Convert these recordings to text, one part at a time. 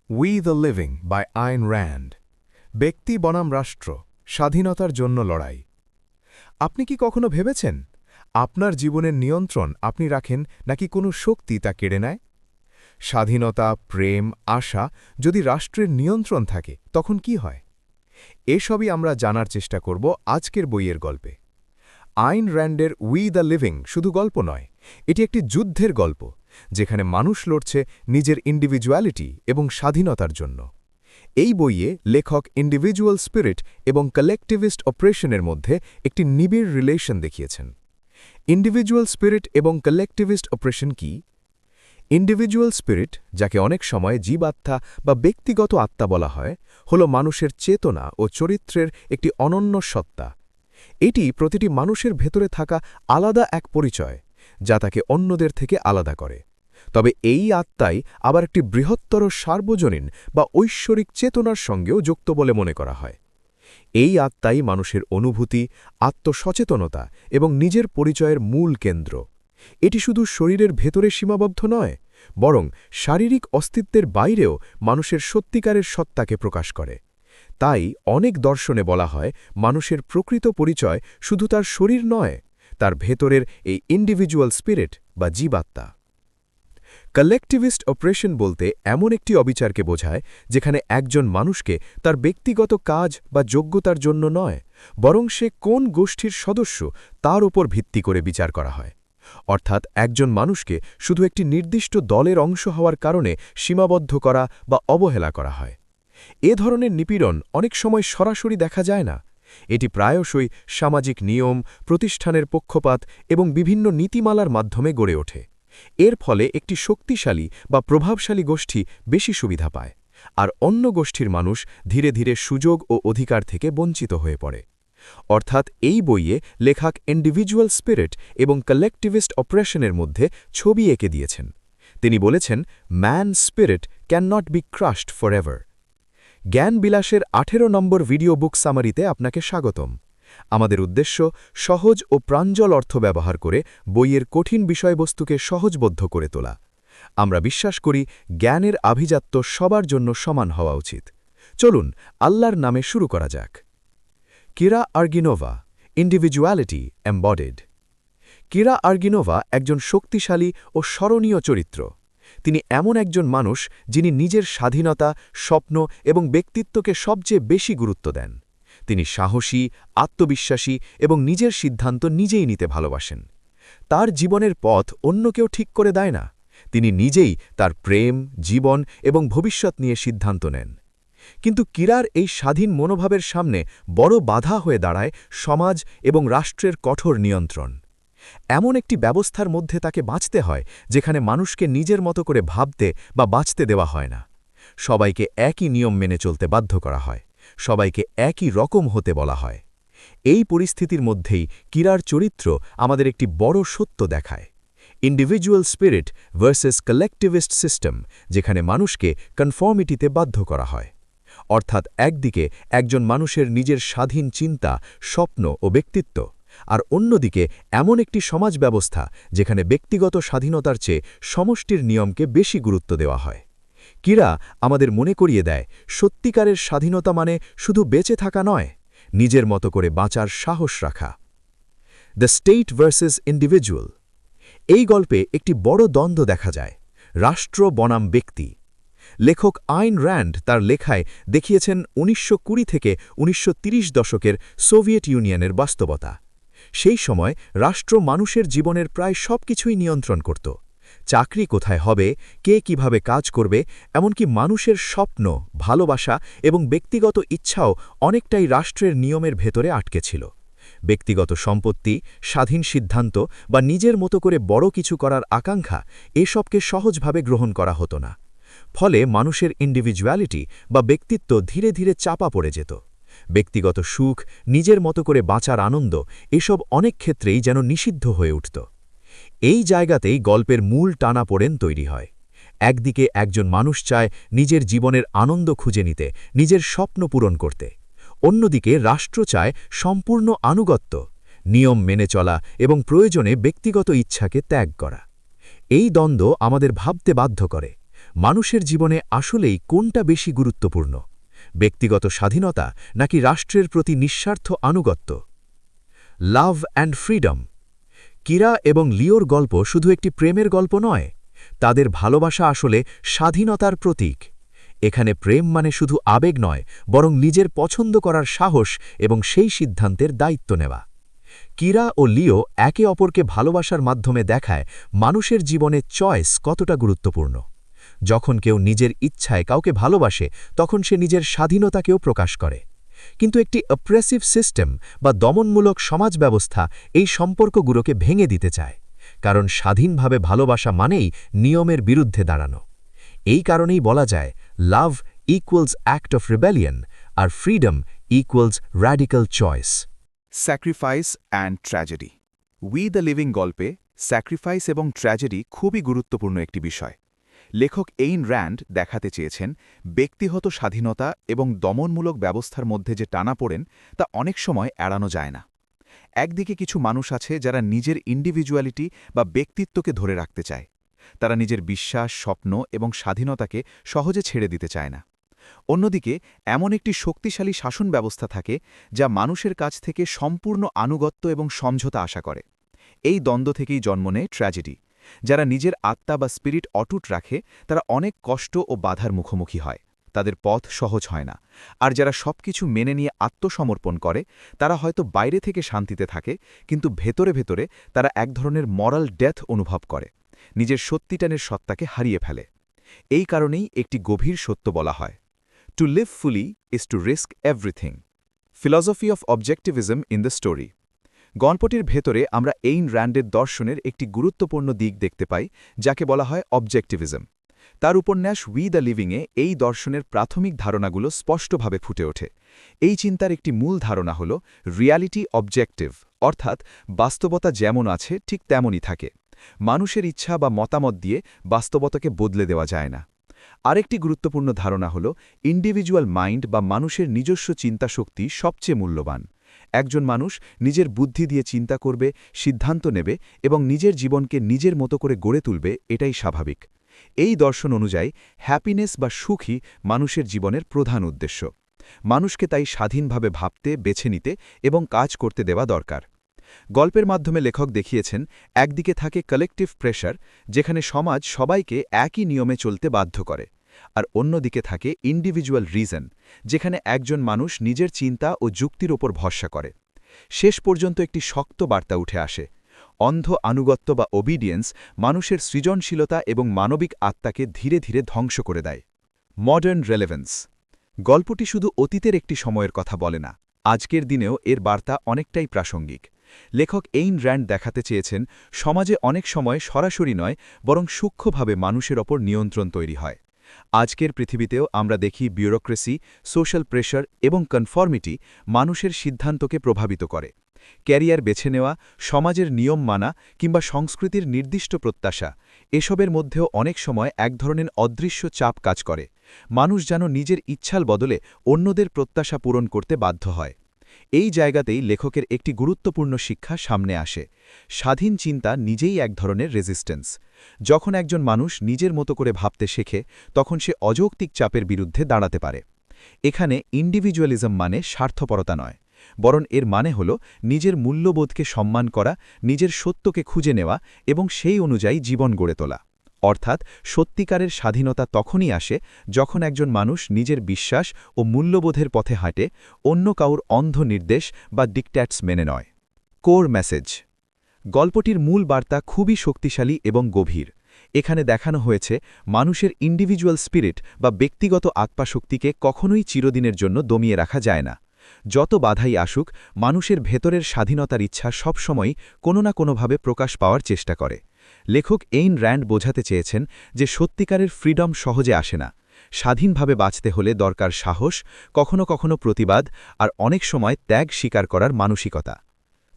We the living by আইন RAND. ব্যক্তি বনাম রাষ্ট্র, স্বাধীনতার জন্য লড়াই। আপনি কি কখনো ভেবেছেন আপনার জীবনের নিয়ন্ত্রণ আপনি রাখেন নাকি কোনো শক্তি তা কেড়ে নেয়? স্বাধীনতা, প্রেম, আশা যদি রাষ্ট্রের নিয়ন্ত্রণ থাকে তখন কি হয়? এসবই আমরা জানার চেষ্টা করব আজকের বইয়ের গল্পে। আইন র্যান্ডের উই দ্য লিভিং শুধু গল্প নয়, এটি একটি যুদ্ধের গল্প যেখানে মানুষ লড়ছে নিজের ইন্ডিভিজুয়ালিটি এবং স্বাধীনতার জন্য। এই বইয়ে লেখক ইন্ডিভিজুয়াল স্পিরিট এবং কালেকটিভিস্ট অপারেশনের মধ্যে একটি নিবিড় রিলেশন দেখিয়েছেন। ইন্ডিভিজুয়াল স্পিরিট এবং কালেকটিভিস্ট অপারেশন কি? ইন্ডিভিজুয়াল স্পিরিট, যাকে অনেক সময় জীবাত্মা বা ব্যক্তিগত আত্মা বলা হয়, হল মানুষের চেতনা ও চরিত্রের একটি অনন্য সত্তা। এটি প্রতিটি মানুষের ভেতরে থাকা আলাদা এক পরিচয়, যা তাকে অন্যদের থেকে আলাদা করে। তবে এই আত্মাই আবার একটি বৃহত্তর সার্বজনীন বা ঐশ্বরিক চেতনার সঙ্গেও যুক্ত বলে মনে করা হয়। এই আত্মাই মানুষের অনুভূতি, আত্মসচেতনতা এবং নিজের পরিচয়ের মূল কেন্দ্র। এটি শুধু শরীরের ভেতরে সীমাবদ্ধ নয়, বরং শারীরিক অস্তিত্বের বাইরেও মানুষের সত্যিকারের সত্তাকে প্রকাশ করে। তাই অনেক দর্শনে বলা হয় মানুষের প্রকৃত পরিচয় শুধু তার শরীর নয়, তার ভেতরের এই ইন্ডিভিজুয়াল স্পিরিট বা জীবাত্মা। কালেকটিভিস্ট অপারেশন বলতে এমন একটি অবিচারকে বোঝায় যেখানে একজন মানুষকে তার ব্যক্তিগত কাজ বা যোগ্যতার জন্য নয়, বরং সে কোন গোষ্ঠীর সদস্য তার উপর ভিত্তি করে বিচার করা হয়। অর্থাৎ একজন মানুষকে শুধু একটি নির্দিষ্ট দলের অংশ হওয়ার কারণে সীমাবদ্ধ করা বা অবহেলা করা হয়। এ ধরনের নিপীড়ন অনেক সময় সরাসরি দেখা যায় না। এটি প্রায়শই সামাজিক নিয়ম, প্রতিষ্ঠানের পক্ষপাত এবং বিভিন্ন নীতিমালার মাধ্যমে গড়ে ওঠে। এর ফলে একটি শক্তিশালী বা প্রভাবশালী গোষ্ঠী বেশি সুবিধা পায়, আর অন্য গোষ্ঠীর মানুষ ধীরে ধীরে সুযোগ ও অধিকার থেকে বঞ্চিত হয়ে পড়ে। অর্থাৎ এই বইয়ে লেখক ইন্ডিভিজুয়াল স্পিরিট এবং কালেকটিভিস্ট অপারেশনের মধ্যে ছবি এঁকে দিয়েছেন। তিনি বলেছেন, man spirit can not be crushed forever. জ্ঞান বিলাসের 18 নম্বর ভিডিও বুক সামারিতে আপনাকে স্বাগতম। আমাদের উদ্দেশ্য সহজ ও প্রাঞ্জল অর্থ ব্যবহার করে বইয়ের কঠিন বিষয়বস্তুকে সহজবোধ্য করে তোলা। আমরা বিশ্বাস করি জ্ঞানের আভিজাত্য সবার জন্য সমান হওয়া উচিত। চলুন আল্লাহর নামে শুরু করা যাক। কিরা আর্গিনোভা, ইন্ডিভিজুয়ালিটি এমবডিড। কিরা আর্গিনোভা একজন শক্তিশালী ও স্মরণীয় চরিত্র। তিনি এমন একজন মানুষ যিনি নিজের স্বাধীনতা, স্বপ্ন এবং ব্যক্তিত্বকে সবচেয়ে বেশি গুরুত্ব দেন। তিনি সাহসী, আত্মবিশ্বাসী এবং নিজের সিদ্ধান্ত নিজেই নিতে ভালোবাসেন। তার জীবনের পথ অন্য কেউ ঠিক করে দেয় না। তিনি নিজেই তার প্রেম, জীবন এবং ভবিষ্যৎ নিয়ে সিদ্ধান্ত নেন। কিন্তু কিরার এই স্বাধীন মনোভাবের সামনে বড় বাধা হয়ে দাঁড়ায় সমাজ এবং রাষ্ট্রের কঠোর নিয়ন্ত্রণ। এমন একটি ব্যবস্থার মধ্যে তাকে বাঁচতে হয় যেখানে মানুষকে নিজের মতো করে ভাবতে বা বাঁচতে দেওয়া হয় না। সবাইকে একই নিয়ম মেনে চলতে বাধ্য করা হয়, সবাইকে একই রকম হতে বলা হয়। এই পরিস্থিতির মধ্যেই কিরার চরিত্র আমাদের একটি বড় সত্য দেখায়। ইন্ডিভিজুয়াল স্পিরিট ভার্সেস কালেকটিভিস্ট সিস্টেম, যেখানে মানুষকে কনফর্মিটিতে বাধ্য করা হয়। অর্থাৎ একদিকে একজন মানুষের নিজের স্বাধীন চিন্তা, স্বপ্ন ও ব্যক্তিত্ব, আর অন্যদিকে এমন একটি সমাজ ব্যবস্থা যেখানে ব্যক্তিগত স্বাধীনতার চেয়ে সমষ্টির নিয়মকে বেশি গুরুত্ব দেওয়া হয়। কিরা আমাদের মনে করিয়ে দেয় সত্যিকারের স্বাধীনতা মানে শুধু বেঁচে থাকা নয়, নিজের মতো করে বাঁচার সাহস রাখা। The state versus individual. এই গল্পে একটি বড় দ্বন্দ্ব দেখা যায়, রাষ্ট্র বনাম ব্যক্তি। লেখক আইন র্যান্ড তার লেখায় দেখিয়েছেন 1920 থেকে 1930 দশকের সোভিয়েত ইউনিয়নের বাস্তবতা। সেই সময় রাষ্ট্র মানুষের জীবনের প্রায় সবকিছুই নিয়ন্ত্রণ করত। চাকরি কোথায় হবে, কে কিভাবে কাজ করবে, এমনকি মানুষের স্বপ্ন, ভালোবাসা এবং ব্যক্তিগত ইচ্ছাও অনেকটাই রাষ্ট্রের নিয়মের ভেতরে আটকে ছিল। ব্যক্তিগত সম্পত্তি, স্বাধীন সিদ্ধান্ত বা নিজের মতো করে বড় কিছু করার আকাঙ্ক্ষা এসবকে সহজভাবে গ্রহণ করা হতো না। ফলে মানুষের ইন্ডিভিজুয়ালিটি বা ব্যক্তিত্ব ধীরে ধীরে চাপা পড়ে যেত। ব্যক্তিগত সুখ, নিজের মতো করে বাঁচার আনন্দ এসব অনেক ক্ষেত্রেই যেন নিষিদ্ধ হয়ে উঠত। এই জায়গাতেই গল্পের মূল টানাপোড়েন তৈরি হয়। একদিকে একজন মানুষ চায় নিজের জীবনের আনন্দ খুঁজে নিতে, নিজের স্বপ্ন পূরণ করতে। অন্যদিকে রাষ্ট্র চায় সম্পূর্ণ আনুগত্য, নিয়ম মেনে চলা এবং প্রয়োজনে ব্যক্তিগত ইচ্ছাকে ত্যাগ করা। এই দ্বন্দ্ব আমাদের ভাবতে বাধ্য করে, মানুষের জীবনে আসলেই কোনটা বেশি গুরুত্বপূর্ণ, ব্যক্তিগত স্বাধীনতা নাকি রাষ্ট্রের প্রতি নিঃস্বার্থ আনুগত্য? Love and freedom. কিরা এবং লিওর গল্প শুধু একটি প্রেমের গল্প নয়, তাদের ভালোবাসা আসলে স্বাধীনতার প্রতীক। এখানে প্রেম মানে শুধু আবেগ নয়, বরং নিজের পছন্দ করার সাহস এবং সেই সিদ্ধান্তের দায়িত্ব নেওয়া। কিরা ও লিও একে অপরকে ভালোবাসার মাধ্যমে দেখায় মানুষের জীবনে চয়েস কতটা গুরুত্বপূর্ণ। যখন কেউ নিজের ইচ্ছায় কাউকে ভালোবাসে, তখন সে নিজের স্বাধীনতাকেও প্রকাশ করে। কিন্তু একটি অপ্রেসিভ সিস্টেম বা দমনমূলক সমাজ ব্যবস্থা এই সম্পর্কগুলোকে ভেঙে দিতে চায়, কারণ স্বাধীনভাবে ভালোবাসা মানেই নিয়মের বিরুদ্ধে দাঁড়ানো। এই কারণেই বলা যায় love equals act of rebellion আর freedom equals radical choice. Sacrifice and tragedy. We the living গল্পে স্যাক্রিফাইস এবং ট্র্যাজেডি খুবই গুরুত্বপূর্ণ একটি বিষয়। লেখক এইন র্যান্ড দেখাতে চেয়েছেন ব্যক্তিগত স্বাধীনতা এবং দমনমূলক ব্যবস্থার মধ্যে যে টানাপোড়েন তা অনেক সময় এড়ানো যায় না। একদিকে কিছু মানুষ আছে যারা নিজের ইন্ডিভিজুয়ালিটি বা ব্যক্তিত্বকে ধরে রাখতে চায়। তারা নিজের বিশ্বাস, স্বপ্ন এবং স্বাধীনতাকে সহজে ছেড়ে দিতে চায় না। অন্যদিকে এমন একটি শক্তিশালী শাসন ব্যবস্থা থাকে যা মানুষের কাছ থেকে সম্পূর্ণ আনুগত্য এবং সমঝোতা আশা করে। এই দ্বন্দ্ব থেকেই জন্ম নেয় ট্র্যাজেডি। যারা নিজের আত্মা বা স্পিরিট অটুট রাখে তারা অনেক কষ্ট ও বাধার মুখোমুখি হয়, তাদের পথ সহজ হয় না। আর যারা সবকিছু মেনে নিয়ে আত্মসমর্পণ করে তারা হয়তো বাইরে থেকে শান্তিতে থাকে, কিন্তু ভেতরে ভেতরে তারা এক ধরনের মরাল ডেথ অনুভব করে, নিজের সত্যিটানের সত্তাকে হারিয়ে ফেলে। এই কারণেই একটি গভীর সত্য বলা হয়, to live fully is to risk everything. Philosophy of objectivism in the story. গল্পটির ভেতরে আমরা এইন র্যান্ডের দর্শনের একটি গুরুত্বপূর্ণ দিক দেখতে পাই, যাকে বলা হয় অবজেক্টিভিজম। তার উপন্যাস উই দ্য লিভিংয়ে এই দর্শনের প্রাথমিক ধারণাগুলো স্পষ্টভাবে ফুটে ওঠে। এই চিন্তার একটি মূল ধারণা হল রিয়ালিটি অবজেক্টিভ, অর্থাৎ বাস্তবতা যেমন আছে ঠিক তেমনই থাকে। মানুষের ইচ্ছা বা মতামত দিয়ে বাস্তবতাকে বদলে দেওয়া যায় না। আরেকটি গুরুত্বপূর্ণ ধারণা হল ইন্ডিভিজুয়াল মাইন্ড বা মানুষের নিজস্ব চিন্তাশক্তি সবচেয়ে মূল্যবান। একজন মানুষ নিজের বুদ্ধি দিয়ে চিন্তা করবে, সিদ্ধান্ত নেবে এবং নিজের জীবনকে নিজের মতো করে গড়ে তুলবে, এটাই স্বাভাবিক। এই দর্শন অনুযায়ী হ্যাপিনেস বা সুখই মানুষের জীবনের প্রধান উদ্দেশ্য। মানুষকে তাই স্বাধীনভাবে ভাবতে, বেছে নিতে এবং কাজ করতে দেওয়া দরকার। গল্পের মাধ্যমে লেখক দেখিয়েছেন একদিকে থাকে কালেকটিভ প্রেশার, যেখানে সমাজ সবাইকে একই নিয়মে চলতে বাধ্য করে, আর অন্যদিকে থাকে ইন্ডিভিজুয়াল রিজন, যেখানে একজন মানুষ নিজের চিন্তা ও যুক্তির ওপর ভরসা করে। শেষ পর্যন্ত একটি শক্ত বার্তা উঠে আসে, অন্ধ আনুগত্য বা ওবিডিয়েন্স মানুষের সৃজনশীলতা এবং মানবিক আত্মাকে ধীরে ধীরে ধ্বংস করে দেয়। Modern relevance. গল্পটি শুধু অতীতের একটি সময়ের কথা বলে না, আজকের দিনেও এর বার্তা অনেকটাই প্রাসঙ্গিক। লেখক এইন র্যান্ড দেখাতে চেয়েছেন সমাজে অনেক সময় সরাসরি নয়, বরং সূক্ষ্মভাবে মানুষের ওপর নিয়ন্ত্রণ তৈরি হয়। আজকের পৃথিবীতেও আমরা দেখি বিউরোক্রেসি, সোশ্যাল প্রেশার এবং কনফর্মিটি মানুষের সিদ্ধান্তকে প্রভাবিত করে। ক্যারিয়ার বেছে নেওয়া, সমাজের নিয়ম মানা কিংবা সংস্কৃতির নির্দিষ্ট প্রত্যাশা, এসবের মধ্যেও অনেক সময় এক ধরনের অদৃশ্য চাপ কাজ করে। মানুষ যেন নিজের ইচ্ছার বদলে অন্যদের প্রত্যাশা পূরণ করতে বাধ্য হয়। এই জায়গাতেই লেখকের একটি গুরুত্বপূর্ণ শিক্ষা সামনে আসে। স্বাধীন চিন্তা নিজেই এক ধরনের রেজিস্ট্যান্স। যখন একজন মানুষ নিজের মতো করে ভাবতে শেখে, তখন সে অযৌক্তিক চাপের বিরুদ্ধে দাঁড়াতে পারে। এখানে ইন্ডিভিজুয়ালিজম মানে স্বার্থপরতা নয়, বরং এর মানে হল নিজের মূল্যবোধকে সম্মান করা, নিজের সত্যকে খুঁজে নেওয়া এবং সেই অনুযায়ী জীবন গড়ে তোলা। অর্থাৎ সত্যিকারের স্বাধীনতা তখনই আসে যখন একজন মানুষ নিজের বিশ্বাস ও মূল্যবোধের পথে হাঁটে, অন্য কাউর অন্ধ নির্দেশ বা ডিকট্যাটস মেনে নয়। Core message. গল্পটির মূল বার্তা খুবই শক্তিশালী এবং গভীর। এখানে দেখানো হয়েছে মানুষের ইন্ডিভিজুয়াল স্পিরিট বা ব্যক্তিগত আত্মাশক্তিকে কখনোই চিরদিনের জন্য দমিয়ে রাখা যায় না। যত বাধাই আসুক, মানুষের ভেতরের স্বাধীনতার ইচ্ছা সবসময়ই কোনো না কোনোভাবে প্রকাশ পাওয়ার চেষ্টা করে। লেখক এইন র্যান্ড বোঝাতে চেয়েছেন যে সত্যিকারের ফ্রিডম সহজে আসে না। স্বাধীনভাবে বাঁচতে হলে দরকার সাহস, কখনো কখনো প্রতিবাদ, আর অনেক সময় ত্যাগ স্বীকার করার মানসিকতা।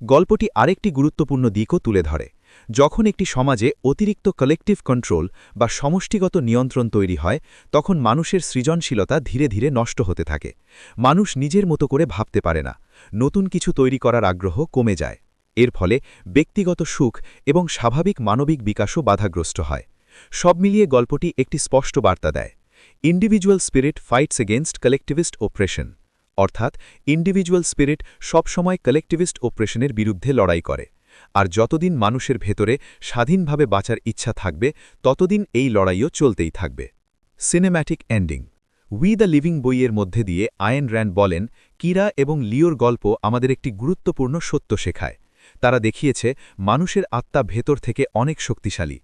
গল্পটি আরেকটি গুরুত্বপূর্ণ দিকও তুলে ধরে। যখন একটি সমাজে অতিরিক্ত কালেকটিভ কন্ট্রোল বা সমষ্টিগত নিয়ন্ত্রণ তৈরি হয়, তখন মানুষের সৃজনশীলতা ধীরে ধীরে নষ্ট হতে থাকে। মানুষ নিজের মতো করে ভাবতে পারে না, নতুন কিছু তৈরি করার আগ্রহ কমে যায়। এর ফলে ব্যক্তিগত সুখ এবং স্বাভাবিক মানবিক বিকাশও বাধাগ্রস্ত হয়। সব মিলিয়ে গল্পটি একটি স্পষ্ট বার্তা দেয়। ইন্ডিভিজুয়াল স্পিরিট ফাইটস এগেইনস্ট কালেকটিভিস্ট অপ্রেশন, অর্থাৎ ইন্ডিভিজুয়াল স্পিরিট সবসময় কালেকটিভিস্ট অপ্রেশনের বিরুদ্ধে লড়াই করে। আর যতদিন মানুষের ভেতরে স্বাধীনভাবে বাঁচার ইচ্ছা থাকবে ততদিন এই লড়াইও চলতেই থাকবে। Cinematic ending. We the living বইয়ের মধ্যে দিয়ে আয়েন র্যান্ড বলেন, কিরা এবং লিওর গল্প আমাদের একটি গুরুত্বপূর্ণ সত্য শেখায়। তারা দেখিয়েছে মানুষের আত্মা ভেতর থেকে অনেক শক্তিশালী।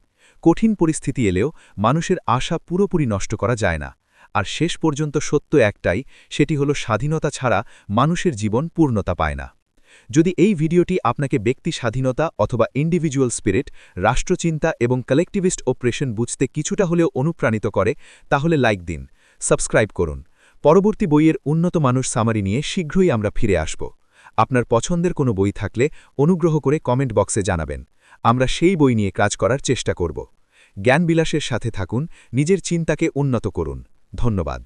কঠিন পরিস্থিতি এলেও মানুষের আশা পুরোপুরি নষ্ট করা যায় না। আর শেষ পর্যন্ত সত্য একটাই, সেটি হলো স্বাধীনতা ছাড়া মানুষের জীবন পূর্ণতা পায় না। যদি এই ভিডিওটি আপনাকে ব্যক্তি স্বাধীনতা অথবা ইন্ডিভিজুয়াল স্পিরিট, রাষ্ট্রচিন্তা এবং কালেকটিভিস্ট অপারেশন বুঝতে কিছুটা হলেও অনুপ্রাণিত করে, তাহলে লাইক দিন, সাবস্ক্রাইব করুন। পরবর্তী বইয়ের উন্নত মানুষ সামারি নিয়ে শীঘ্রই আমরা ফিরে আসব। আপনার পছন্দের কোনো বই থাকলে অনুগ্রহ করে কমেন্ট বক্সে জানাবেন। আমরা সেই বই নিয়ে কাজ করার চেষ্টা করব। জ্ঞানবিলাসের সাথে থাকুন, নিজের চিন্তাকে উন্নত করুন। ধন্যবাদ।